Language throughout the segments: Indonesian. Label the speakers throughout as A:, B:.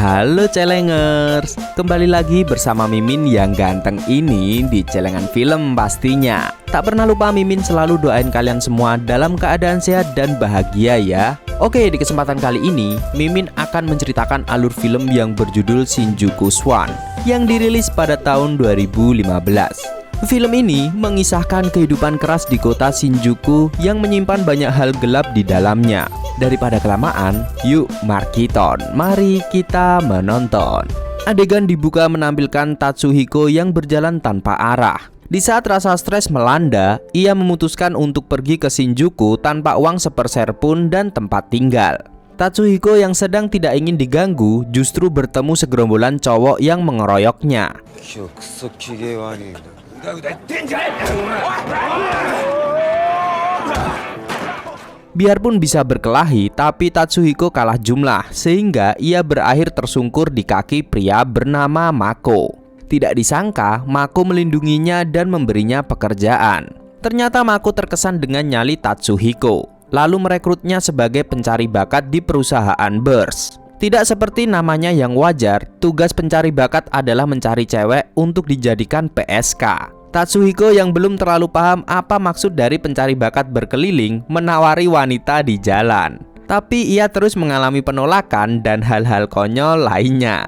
A: Halo Celengers, kembali lagi bersama Mimin yang ganteng ini di Celengan Film pastinya. Tak pernah lupa Mimin selalu doain kalian semua dalam keadaan sehat dan bahagia ya. Oke, di kesempatan kali ini Mimin akan menceritakan alur film yang berjudul Shinjuku Swan yang dirilis pada tahun 2015. Film ini mengisahkan kehidupan keras di kota Shinjuku yang menyimpan banyak hal gelap di dalamnya. Daripada kelamaan, yuk mari kita menonton. Adegan dibuka menampilkan Tatsuhiko yang berjalan tanpa arah. Di saat rasa stres melanda, ia memutuskan untuk pergi ke Shinjuku tanpa uang sepeser pun dan tempat tinggal. Tatsuhiko yang sedang tidak ingin diganggu justru bertemu segerombolan cowok yang mengeroyoknya. Biarpun bisa berkelahi, tapi Tatsuhiko kalah jumlah sehingga ia berakhir tersungkur di kaki pria bernama Mako. Tidak disangka, Mako melindunginya dan memberinya pekerjaan. Ternyata Mako terkesan dengan nyali Tatsuhiko, lalu merekrutnya sebagai pencari bakat di perusahaan bers. Tidak seperti namanya yang wajar, tugas pencari bakat adalah mencari cewek untuk dijadikan PSK. Tatsuhiko yang belum terlalu paham apa maksud dari pencari bakat berkeliling menawari wanita di jalan. Tapi ia terus mengalami penolakan dan hal-hal konyol lainnya.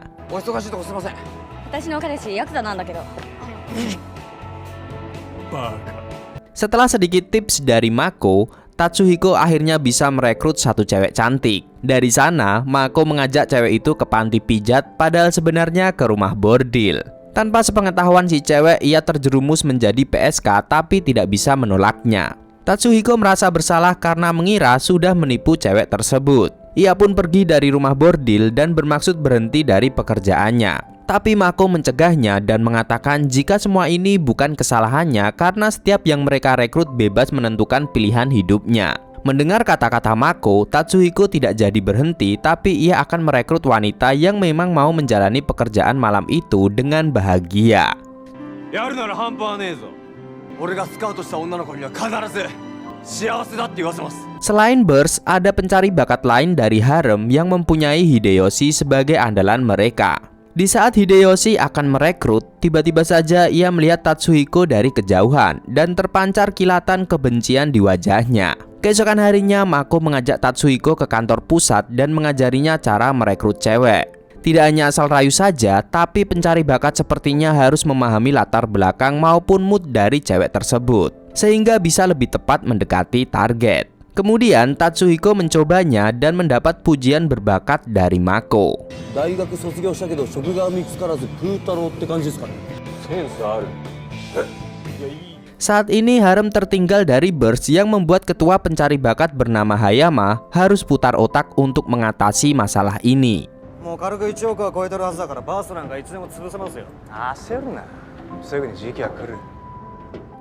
A: Setelah sedikit tips dari Mako, Tatsuhiko akhirnya bisa merekrut satu cewek cantik. Dari sana, Mako mengajak cewek itu ke panti pijat padahal sebenarnya ke rumah bordil. Tanpa sepengetahuan si cewek, ia terjerumus menjadi PSK tapi tidak bisa menolaknya. Tatsuhiko merasa bersalah karena mengira sudah menipu cewek tersebut. Ia pun pergi dari rumah bordil dan bermaksud berhenti dari pekerjaannya. Tapi Mako mencegahnya dan mengatakan jika semua ini bukan kesalahannya karena setiap yang mereka rekrut bebas menentukan pilihan hidupnya. Mendengar kata-kata Mako, Tatsuhiko tidak jadi berhenti, tapi ia akan merekrut wanita yang memang mau menjalani pekerjaan malam itu dengan bahagia. Selain bers, ada pencari bakat lain dari harem yang mempunyai Hideyoshi sebagai andalan mereka. Di saat Hideyoshi akan merekrut, tiba-tiba saja ia melihat Tatsuhiko dari kejauhan dan terpancar kilatan kebencian di wajahnya. Keesokan harinya, Mako mengajak Tatsuhiko ke kantor pusat dan mengajarinya cara merekrut cewek. Tidak hanya asal rayu saja, tapi pencari bakat sepertinya harus memahami latar belakang maupun mood dari cewek tersebut, sehingga bisa lebih tepat mendekati target. Kemudian Tatsuhiko mencobanya dan mendapat pujian berbakat dari Mako. Saat ini harem tertinggal dari bers yang membuat ketua pencari bakat bernama Hayama harus putar otak untuk mengatasi masalah ini.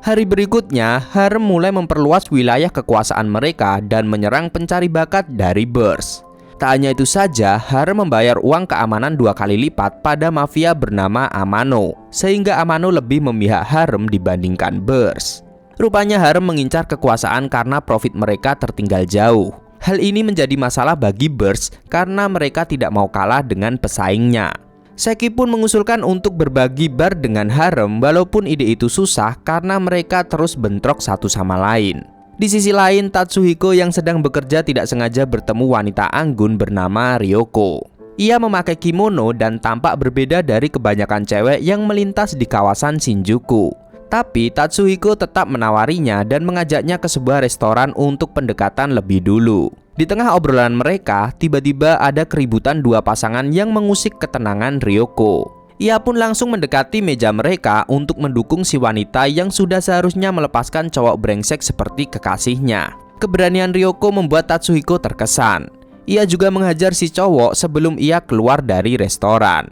A: Hari berikutnya, harem mulai memperluas wilayah kekuasaan mereka dan menyerang pencari bakat dari bers. Tak hanya itu saja, harem membayar uang keamanan 2 kali lipat pada mafia bernama Amano, sehingga Amano lebih memihak harem dibandingkan bers. Rupanya harem mengincar kekuasaan karena profit mereka tertinggal jauh. Hal ini menjadi masalah bagi bers karena mereka tidak mau kalah dengan pesaingnya. Seki pun mengusulkan untuk berbagi bar dengan harem, walaupun ide itu susah karena mereka terus bentrok satu sama lain. Di sisi lain, Tatsuhiko yang sedang bekerja tidak sengaja bertemu wanita anggun bernama Ryoko. Ia memakai kimono dan tampak berbeda dari kebanyakan cewek yang melintas di kawasan Shinjuku. Tapi Tatsuhiko tetap menawarinya dan mengajaknya ke sebuah restoran untuk pendekatan lebih dulu. Di tengah obrolan mereka, tiba-tiba ada keributan dua pasangan yang mengusik ketenangan Ryoko. Ia pun langsung mendekati meja mereka untuk mendukung si wanita yang sudah seharusnya melepaskan cowok brengsek seperti kekasihnya. Keberanian Ryoko membuat Tatsuhiko terkesan. Ia juga menghajar si cowok sebelum ia keluar dari restoran.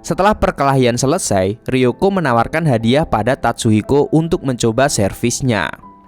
A: Setelah perkelahian selesai, Ryoko menawarkan hadiah pada Tatsuhiko untuk mencoba servisnya.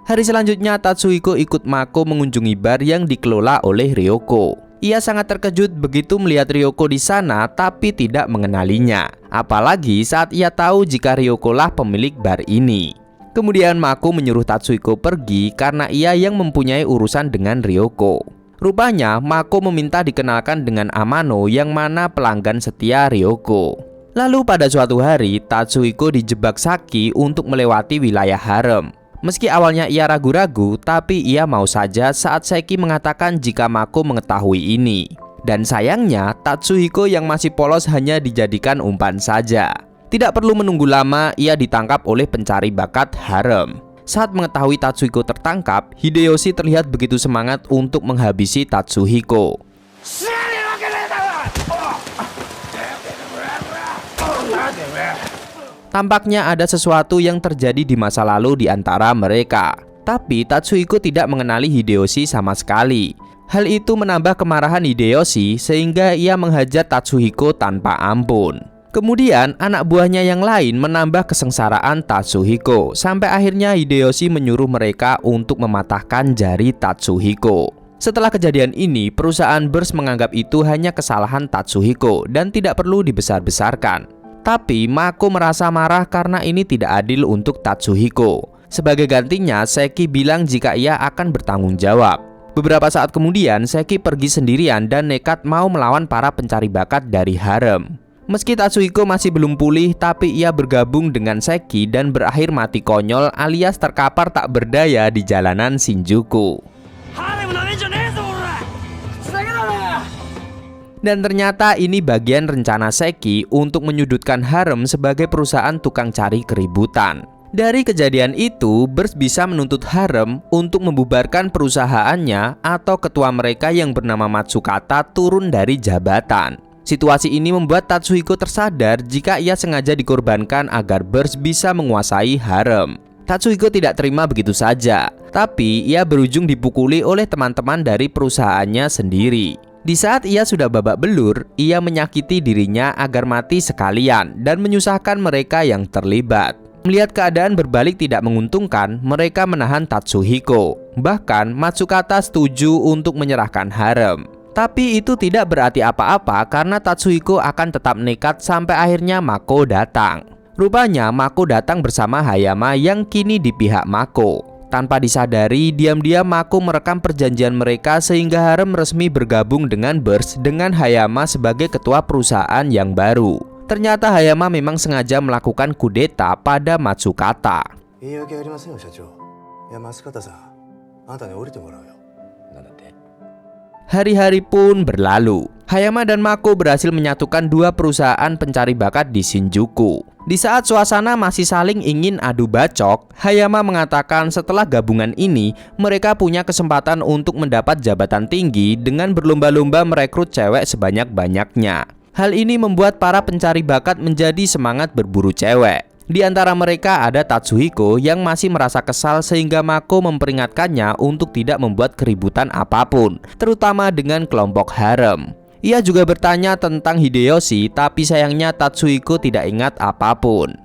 A: Hari selanjutnya, Tatsuhiko ikut Mako mengunjungi bar yang dikelola oleh Ryoko. Ia sangat terkejut begitu melihat Ryoko di sana tapi tidak mengenalinya. Apalagi saat ia tahu jika Ryoko lah pemilik bar ini. Kemudian Mako menyuruh Tatsuhiko pergi karena ia yang mempunyai urusan dengan Ryoko. Rupanya Mako meminta dikenalkan dengan Amano yang mana pelanggan setia Ryoko. Lalu pada suatu hari Tatsuhiko dijebak Saki untuk melewati wilayah harem. Meski awalnya ia ragu-ragu, tapi ia mau saja saat Seki mengatakan jika Mako mengetahui ini. Dan sayangnya Tatsuhiko yang masih polos hanya dijadikan umpan saja. Tidak perlu menunggu lama, ia ditangkap oleh pencari bakat harem. Saat mengetahui Tatsuhiko tertangkap, Hideyoshi terlihat begitu semangat untuk menghabisi Tatsuhiko. Tampaknya ada sesuatu yang terjadi di masa lalu di antara mereka. Tapi Tatsuhiko tidak mengenali Hideyoshi sama sekali. Hal itu menambah kemarahan Hideyoshi sehingga ia menghajar Tatsuhiko tanpa ampun. Kemudian anak buahnya yang lain menambah kesengsaraan Tatsuhiko sampai akhirnya Hideyoshi menyuruh mereka untuk mematahkan jari Tatsuhiko. Setelah kejadian ini, perusahaan bers menganggap itu hanya kesalahan Tatsuhiko dan tidak perlu dibesar-besarkan. Tapi Mako merasa marah karena ini tidak adil untuk Tatsuhiko. Sebagai gantinya, Seki bilang jika ia akan bertanggung jawab. Beberapa saat kemudian, Seki pergi sendirian dan nekat mau melawan para pencari bakat dari harem. Meski Tatsuhiko masih belum pulih, tapi ia bergabung dengan Seki dan berakhir mati konyol alias terkapar tak berdaya di jalanan Shinjuku. Dan ternyata ini bagian rencana Seki untuk menyudutkan harem sebagai perusahaan tukang cari keributan. Dari kejadian itu, Bers bisa menuntut harem untuk membubarkan perusahaannya atau ketua mereka yang bernama Matsukata turun dari jabatan. Situasi ini membuat Tatsuhiko tersadar jika ia sengaja dikorbankan agar Bers bisa menguasai harem. Tatsuhiko tidak terima begitu saja, tapi ia berujung dipukuli oleh teman-teman dari perusahaannya sendiri. Di saat ia sudah babak belur, ia menyakiti dirinya agar mati sekalian dan menyusahkan mereka yang terlibat. Melihat keadaan berbalik tidak menguntungkan, mereka menahan Tatsuhiko. Bahkan Matsukata setuju untuk menyerahkan harem. Tapi itu tidak berarti apa-apa karena Tatsuhiko akan tetap nekat sampai akhirnya Mako datang. Rupanya Mako datang bersama Hayama yang kini di pihak Mako. Tanpa disadari, diam-diam Mako merekam perjanjian mereka sehingga harem resmi bergabung dengan Bers dengan Hayama sebagai ketua perusahaan yang baru. Ternyata Hayama memang sengaja melakukan kudeta pada Matsukata. Hari-hari pun berlalu. Hayama dan Mako berhasil menyatukan dua perusahaan pencari bakat di Shinjuku. Di saat suasana masih saling ingin adu bacok, Hayama mengatakan setelah gabungan ini, mereka punya kesempatan untuk mendapat jabatan tinggi dengan berlomba-lomba merekrut cewek sebanyak-banyaknya. Hal ini membuat para pencari bakat menjadi semangat berburu cewek. Di antara mereka ada Tatsuhiko yang masih merasa kesal sehingga Mako memperingatkannya untuk tidak membuat keributan apapun, terutama dengan kelompok harem. Ia juga bertanya tentang Hideyoshi, tapi sayangnya Tatsuhiko tidak ingat apapun.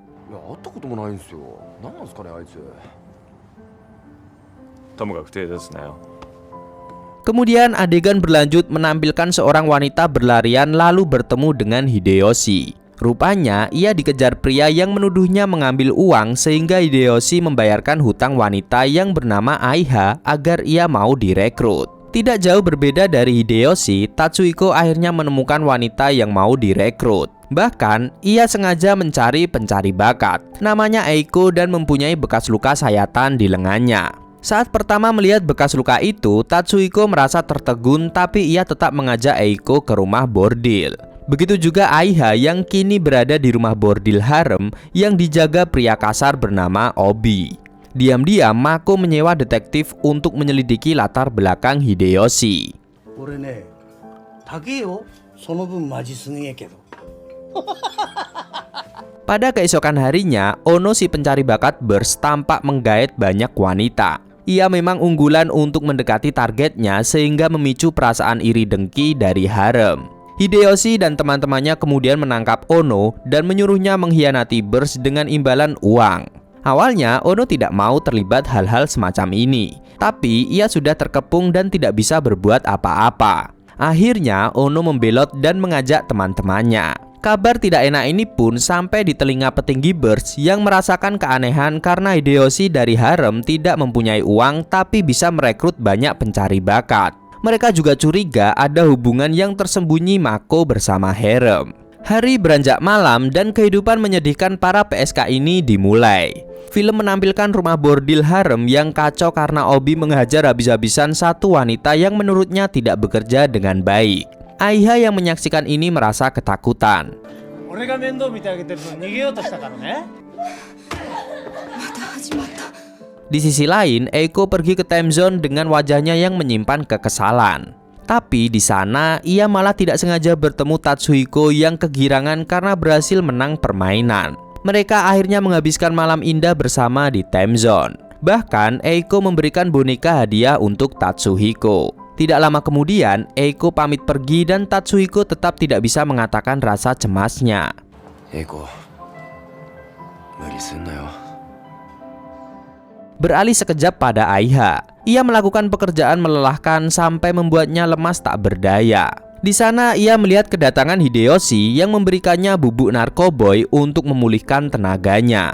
A: Kemudian adegan berlanjut menampilkan seorang wanita berlarian lalu bertemu dengan Hideyoshi. Rupanya ia dikejar pria yang menuduhnya mengambil uang sehingga Hideyoshi membayarkan hutang wanita yang bernama Aiha agar ia mau direkrut. Tidak jauh berbeda dari Hideyoshi, Tatsuhiko akhirnya menemukan wanita yang mau direkrut. Bahkan, ia sengaja mencari pencari bakat. Namanya Eiko dan mempunyai bekas luka sayatan di lengannya. Saat pertama melihat bekas luka itu, Tatsuhiko merasa tertegun tapi ia tetap mengajak Eiko ke rumah bordil. Begitu juga Aiha yang kini berada di rumah bordil harem yang dijaga pria kasar bernama Obi. Diam-diam Mako menyewa detektif untuk menyelidiki latar belakang Hideyoshi. Pada keesokan harinya, Ono si pencari bakat Bers tampak menggait banyak wanita. Ia memang unggulan untuk mendekati targetnya sehingga memicu perasaan iri dengki dari harem. Hideyoshi dan teman-temannya kemudian menangkap Ono dan menyuruhnya mengkhianati Bers dengan imbalan uang. Awalnya Ono tidak mau terlibat hal-hal semacam ini, tapi ia sudah terkepung dan tidak bisa berbuat apa-apa. Akhirnya Ono membelot dan mengajak teman-temannya. Kabar tidak enak ini pun sampai di telinga petinggi Birds yang merasakan keanehan karena Hideyoshi dari harem tidak mempunyai uang tapi bisa merekrut banyak pencari bakat. Mereka juga curiga ada hubungan yang tersembunyi Mako bersama harem. Hari beranjak malam dan kehidupan menyedihkan para PSK ini dimulai. Film menampilkan rumah bordil harem yang kacau karena Obi menghajar habis-habisan satu wanita yang menurutnya tidak bekerja dengan baik. Aiha yang menyaksikan ini merasa ketakutan. Di sisi lain, Eiko pergi ke time zone dengan wajahnya yang menyimpan kekesalan. Tapi di sana ia malah tidak sengaja bertemu Tatsuhiko yang kegirangan karena berhasil menang permainan. Mereka akhirnya menghabiskan malam indah bersama di time zone. Bahkan Eiko memberikan boneka hadiah untuk Tatsuhiko. Tidak lama kemudian, Eiko pamit pergi dan Tatsuhiko tetap tidak bisa mengatakan rasa cemasnya.
B: Eiko,
A: beralih sekejap pada Aiha. Ia melakukan pekerjaan melelahkan sampai membuatnya lemas tak berdaya. Di sana ia melihat kedatangan Hideyoshi yang memberikannya bubuk narkoboy untuk memulihkan tenaganya.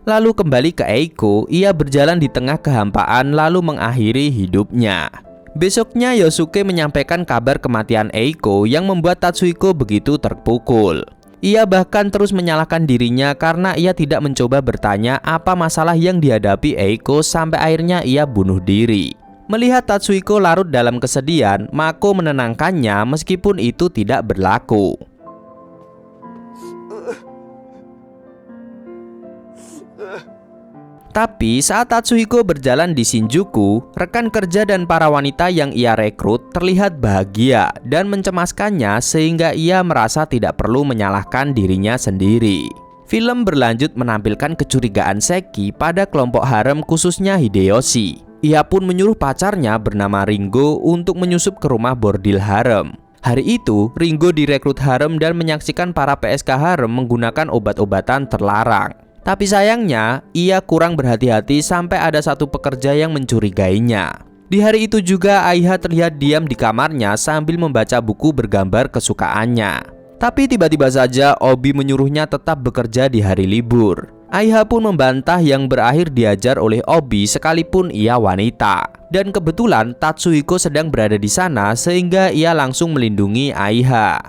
A: Lalu kembali ke Eiko, ia berjalan di tengah kehampaan lalu mengakhiri hidupnya. Besoknya Yosuke menyampaikan kabar kematian Eiko yang membuat Tatsuhiko begitu terpukul. Ia bahkan terus menyalahkan dirinya karena ia tidak mencoba bertanya apa masalah yang dihadapi Eiko sampai akhirnya ia bunuh diri. Melihat Tatsuhiko larut dalam kesedihan, Mako menenangkannya meskipun itu tidak berlaku. Tapi saat Tatsuhiko berjalan di Shinjuku, rekan kerja dan para wanita yang ia rekrut terlihat bahagia dan mencemaskannya sehingga ia merasa tidak perlu menyalahkan dirinya sendiri. Film berlanjut menampilkan kecurigaan Seki pada kelompok harem khususnya Hideyoshi. Ia pun menyuruh pacarnya bernama Ringo untuk menyusup ke rumah bordil harem. Hari itu, Ringo direkrut harem dan menyaksikan para PSK harem menggunakan obat-obatan terlarang. Tapi sayangnya, ia kurang berhati-hati sampai ada satu pekerja yang mencurigainya. Di hari itu juga Aiha terlihat diam di kamarnya sambil membaca buku bergambar kesukaannya. Tapi tiba-tiba saja Obi menyuruhnya tetap bekerja di hari libur. Aiha pun membantah yang berakhir diajar oleh Obi sekalipun ia wanita. Dan kebetulan Tatsuhiko sedang berada di sana sehingga ia langsung melindungi Aiha.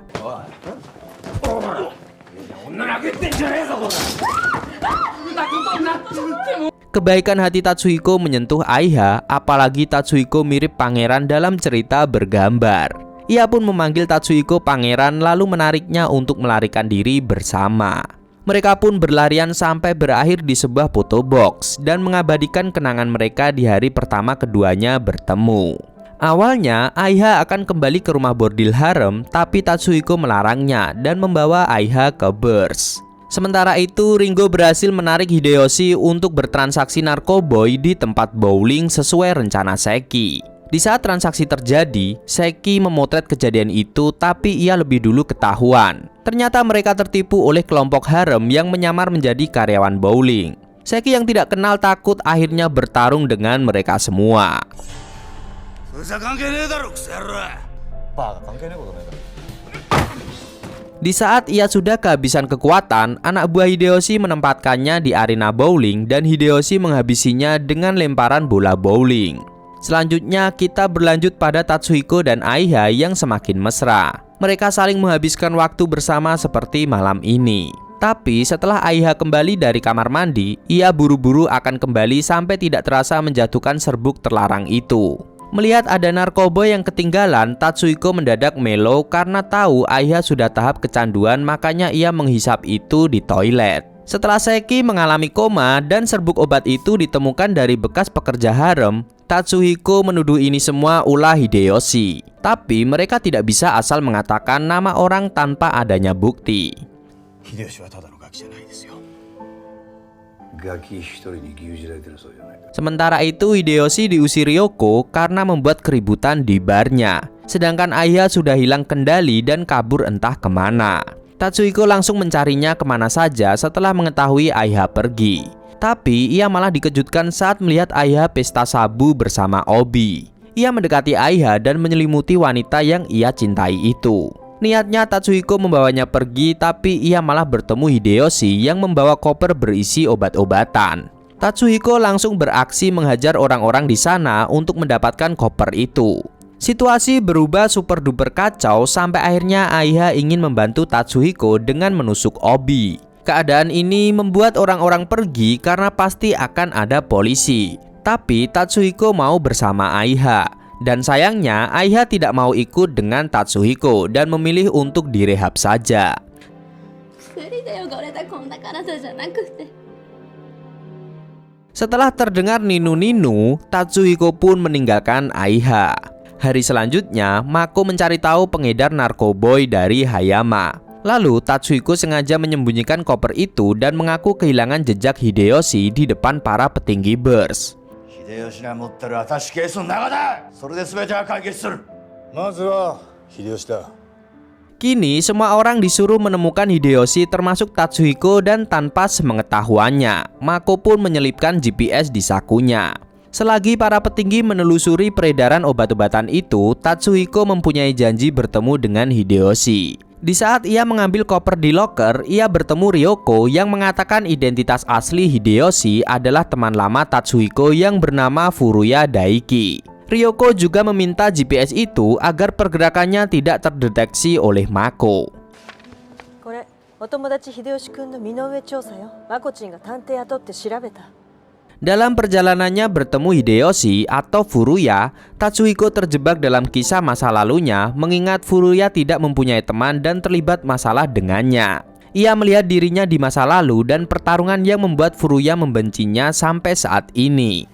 A: Kebaikan hati Tatsuhiko menyentuh Aiha, apalagi Tatsuhiko mirip pangeran dalam cerita bergambar. Ia pun memanggil Tatsuhiko pangeran lalu menariknya untuk melarikan diri bersama. Mereka pun berlarian sampai berakhir di sebuah foto box dan mengabadikan kenangan mereka di hari pertama keduanya bertemu. Awalnya Aiha akan kembali ke rumah bordil harem, tapi Tatsuhiko melarangnya dan membawa Aiha ke Birds. Sementara itu, Ringo berhasil menarik Hideyoshi untuk bertransaksi narkoboy di tempat bowling sesuai rencana Seki. Di saat transaksi terjadi, Seki memotret kejadian itu tapi ia lebih dulu ketahuan. Ternyata mereka tertipu oleh kelompok harem yang menyamar menjadi karyawan bowling. Seki yang tidak kenal takut akhirnya bertarung dengan mereka semua. Di saat ia sudah kehabisan kekuatan, anak buah Hideyoshi menempatkannya di arena bowling dan Hideyoshi menghabisinya dengan lemparan bola bowling. Selanjutnya kita berlanjut pada Tatsuhiko dan Aiha yang semakin mesra. Mereka saling menghabiskan waktu bersama seperti malam ini. Tapi setelah Aiha kembali dari kamar mandi, ia buru-buru akan kembali sampai tidak terasa menjatuhkan serbuk terlarang itu. Melihat ada narkoba yang ketinggalan, Tatsuhiko mendadak melo karena tahu Aiha sudah tahap kecanduan, makanya ia menghisap itu di toilet. Setelah Seki mengalami koma dan serbuk obat itu ditemukan dari bekas pekerja harem, Tatsuhiko menuduh ini semua ulah Hideyoshi. Tapi mereka tidak bisa asal mengatakan nama orang tanpa adanya bukti. Sementara itu Hideyoshi diusir Ryoko karena membuat keributan di barnya. Sedangkan Aiha sudah hilang kendali dan kabur entah kemana. Tatsuhiko langsung mencarinya kemana saja setelah mengetahui Aiha pergi. Tapi ia malah dikejutkan saat melihat Aiha pesta sabu bersama Obi. Ia mendekati Aiha dan menyelimuti wanita yang ia cintai itu. Niatnya Tatsuhiko membawanya pergi, tapi ia malah bertemu Hideyoshi yang membawa koper berisi obat-obatan. Tatsuhiko langsung beraksi menghajar orang-orang di sana untuk mendapatkan koper itu. Situasi berubah super duper kacau sampai akhirnya Aiha ingin membantu Tatsuhiko dengan menusuk Obi. Keadaan ini membuat orang-orang pergi karena pasti akan ada polisi. Tapi Tatsuhiko mau bersama Aiha. Dan sayangnya Aiha tidak mau ikut dengan Tatsuhiko dan memilih untuk direhab saja. Setelah terdengar ninu-ninu, Tatsuhiko pun meninggalkan Aiha. Hari selanjutnya, Mako mencari tahu pengedar narkoboy dari Hayama. Lalu Tatsuhiko sengaja menyembunyikan koper itu dan mengaku kehilangan jejak Hideyoshi di depan para petinggi bers. Kini semua orang disuruh menemukan Hideyoshi termasuk Tatsuhiko, dan tanpa sepengetahuannya, Mako pun menyelipkan GPS di sakunya. Selagi para petinggi menelusuri peredaran obat-obatan itu, Tatsuhiko mempunyai janji bertemu dengan Hideyoshi. Di saat ia mengambil koper di loker, ia bertemu Ryoko yang mengatakan identitas asli Hideyoshi adalah teman lama Tatsuhiko yang bernama Furuya Daiki. Ryoko juga meminta GPS itu agar pergerakannya tidak terdeteksi oleh Mako. Dalam perjalanannya bertemu Hideyoshi atau Furuya, Tatsuhiko terjebak dalam kisah masa lalunya mengingat Furuya tidak mempunyai teman dan terlibat masalah dengannya. Ia melihat dirinya di masa lalu dan pertarungan yang membuat Furuya membencinya sampai saat ini.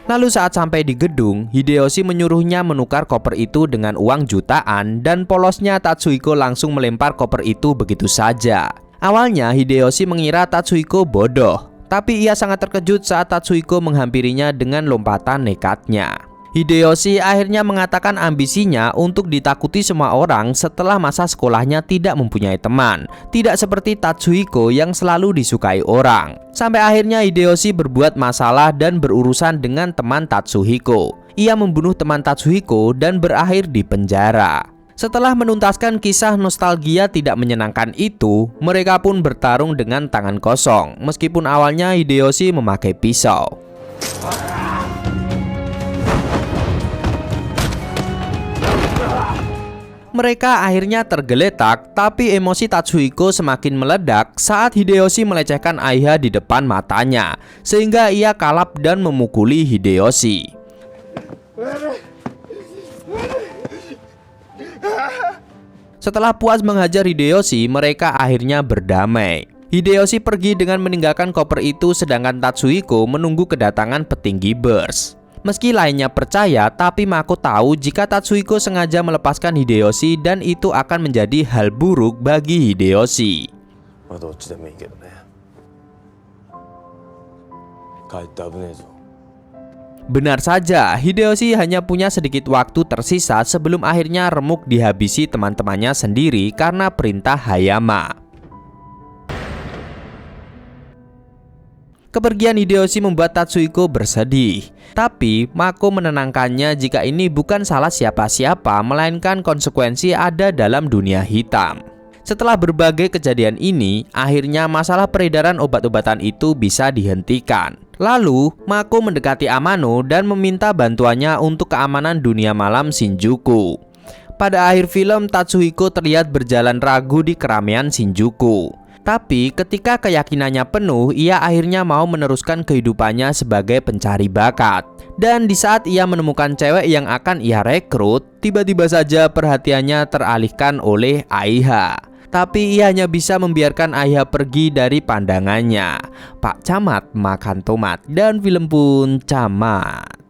A: Lalu saat sampai di gedung, Hideyoshi menyuruhnya menukar koper itu dengan uang jutaan dan polosnya Tatsuhiko langsung melempar koper itu begitu saja. Awalnya Hideyoshi mengira Tatsuhiko bodoh, tapi ia sangat terkejut saat Tatsuhiko menghampirinya dengan lompatan nekatnya. Hideyoshi akhirnya mengatakan ambisinya untuk ditakuti semua orang setelah masa sekolahnya tidak mempunyai teman, tidak seperti Tatsuhiko yang selalu disukai orang. Sampai akhirnya Hideyoshi berbuat masalah dan berurusan dengan teman Tatsuhiko. Ia membunuh teman Tatsuhiko dan berakhir di penjara. Setelah menuntaskan kisah nostalgia tidak menyenangkan itu, mereka pun bertarung dengan tangan kosong, meskipun awalnya Hideyoshi memakai pisau. Mereka akhirnya tergeletak, tapi emosi Tatsuhiko semakin meledak saat Hideyoshi melecehkan Aiha di depan matanya, sehingga ia kalap dan memukuli Hideyoshi. Setelah puas menghajar Hideyoshi, mereka akhirnya berdamai. Hideyoshi pergi dengan meninggalkan koper itu, sedangkan Tatsuhiko menunggu kedatangan petinggi bers. Meski lainnya percaya, tapi Mako tahu jika Tatsuhiko sengaja melepaskan Hideyoshi dan itu akan menjadi hal buruk bagi Hideyoshi. Benar saja, Hideyoshi hanya punya sedikit waktu tersisa sebelum akhirnya remuk dihabisi teman-temannya sendiri karena perintah Hayama. Kepergian Hideyoshi membuat Tatsuhiko bersedih, tapi Mako menenangkannya jika ini bukan salah siapa-siapa, melainkan konsekuensi ada dalam dunia hitam. Setelah berbagai kejadian ini, akhirnya masalah peredaran obat-obatan itu bisa dihentikan. Lalu, Mako mendekati Amano dan meminta bantuannya untuk keamanan dunia malam Shinjuku. Pada akhir film, Tatsuhiko terlihat berjalan ragu di keramaian Shinjuku. Tapi ketika keyakinannya penuh, ia akhirnya mau meneruskan kehidupannya sebagai pencari bakat. Dan di saat ia menemukan cewek yang akan ia rekrut, tiba-tiba saja perhatiannya teralihkan oleh Aiha. Tapi ia hanya bisa membiarkan Aiha pergi dari pandangannya. Pak Camat makan tomat dan film pun camat.